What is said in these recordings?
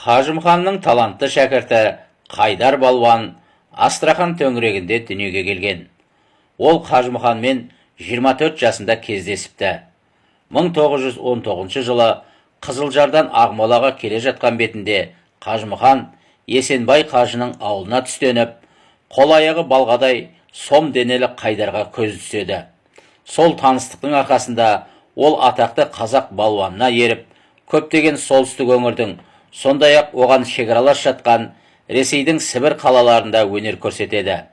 Қажымханның талантты шәкірті Қайдар балуан Астрахан төңірегінде дүниеге келген. Ол Қажымханмен 24 жасында кездесіпті. 1919 жылы Қызылжардан Ақмолаға келе жатқан бетінде Қажымхан Есенбай қажының ауылына түстеніп, қол-аяғы балғадай сом денелі Қайдарға көз түседі. Сол таныстықтың арқасында ол атақты қазақ балуанына еріп, көптеген солтүстік өңірдің, сондай-ақ оған шекаралас жатқан Ресейдің Сібір қалаларында өнер көрсетеді.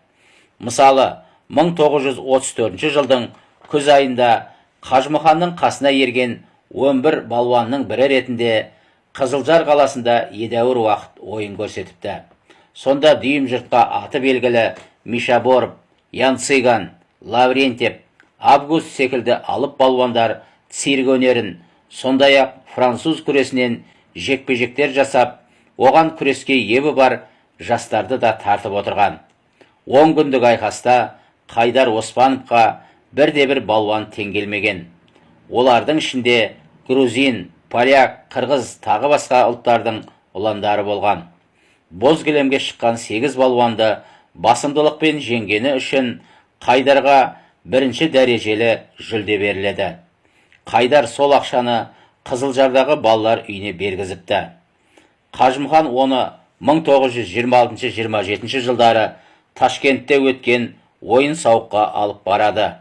Мысалы, 1934 жылдың күз айында Қажымханның қасына ерген 11 балуанның бірі ретінде Қызылжар қаласында едәуір уақыт ойын көрсетіпті. Сонда дүйім жұртқа аты белгілі Мишаборов, Янциган, Лаврентьев, Август секілді алып балуандар цирк өнерін, сондай-ақ француз күресінен жекпе-жектер жасап, оған күреске ебі бар жастарды да тартып отырған. 10 күндік айқаста Қайдар Оспановқа бірде-бір балуан тең келмеген. Олардың ішінде грузин, поляк, қырғыз тағы басқа ұлттардың ұландары болған. Боз кілемге шыққан 8 балуанды басымдылықпен жеңгені үшін Қайдарға бірінші дәрежелі жүлде беріледі. Қайдар сол ақшаны Қызылжардағы балалар үйіне бергізіпті. Қажымхан оны 1926-27 жылдары Ташкентте өткен ойын-сауыққа алып барады.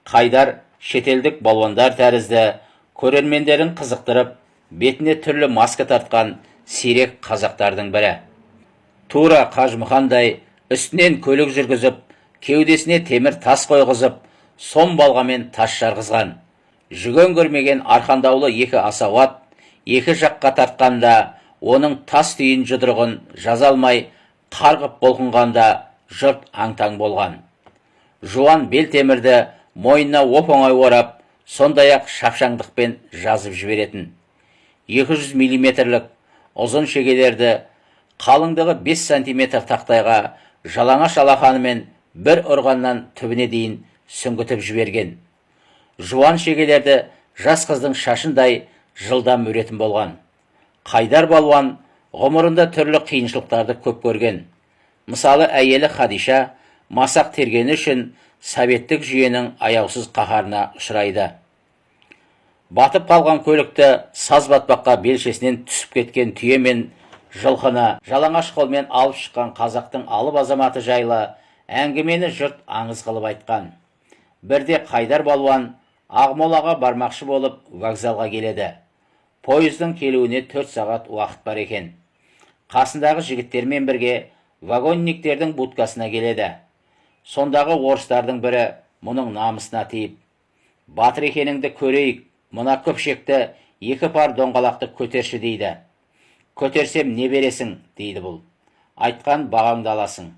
Қайдар шетелдік балуандар тәрізді көрермендерін қызықтырып, бетіне түрлі маска тартқан сирек қазақтардың бірі. Тура Қажымхандай үстінен көлік жүргізіп, кеудесіне темір тас қойғызып, сом балғамен тас жарғызған. Жүген көрмеген арқандаулы екі асауат, екі жаққа тартқанда, оның тас түйін жұдырығын жаза алмай, қарғып бұлқынғанда жұрт аңтаң болған. Жуан бел темірді мойнына оп-оңай орап, сондай-ақ шапшаңдықпен жазып жіберетін. 200 миллиметрлік ұзын шегелерді қалыңдығы 5 сантиметр тақтайға жалаңаш алақанымен бір ұрғаннан түбіне дейін сүңгітіп жіберген. Жуан шегелерді жас қыздың шашындай жылдам өретін болған. Қайдар балуан ғұмырында түрлі қиыншылықтарды көп көрген. Мысалы, әйелі Хадиша масақ тергені үшін советтік жүйенің аяусыз қаһарына ұшырайды. Батып қалған көлікті саз батпаққа белшесінен түсіп кеткен түйе мен жылқыны жалаңаш қолмен алып шыққан қазақтың алып азаматы жайлы әңгімені жұрт аңыз қылып айтқан. Бірде Қайдар балуан Ақмолаға бармақшы болып вокзалға келеді. Пойыздың келуіне 4 сағат уақыт бар екен. Қасындағы жігіттермен бірге вагонниктердің будкасына келеді. Сондағы орыстардың бірі мұның намысына тиіп, батыр екеніңді көрейік, мұна көпшекті 2 пар доңғалақты көтерші дейді. Көтерсем не бересің, дейді бұл. Айтқан бағаңды аласың.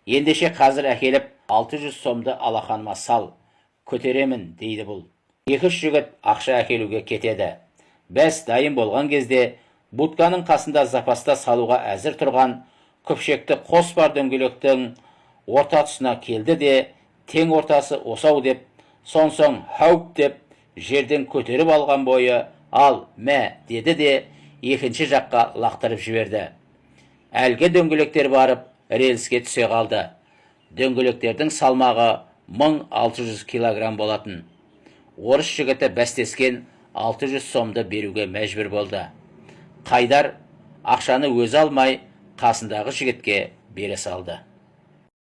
Ендеше қазір әкеліп 600 сомды алақаныма сал, көтеремін, дейді бұл. 2-3 жігіт ақша әкелуге кетеді. Бәс дайын болған кезде будканың қасында запаста салуға әзір тұрған көпшекті қос пар дөңгелектің орта тұсына келді де, тең ортасы осау деп, сонсоң хауп деп, жерден көтеріп алған бойы ал мә деді де, екінші жаққа лақтырып жіберді. Әлгі дөңгелектер барып рельске түсе қалды. Дөңгелектердің салмағы 1600 килограмм болатын. Орыс жігіті бәстескен 600 сомды беруге мәжбүр болды. Қайдар ақшаны өзі алмай, қасындағы жігітке бере салды.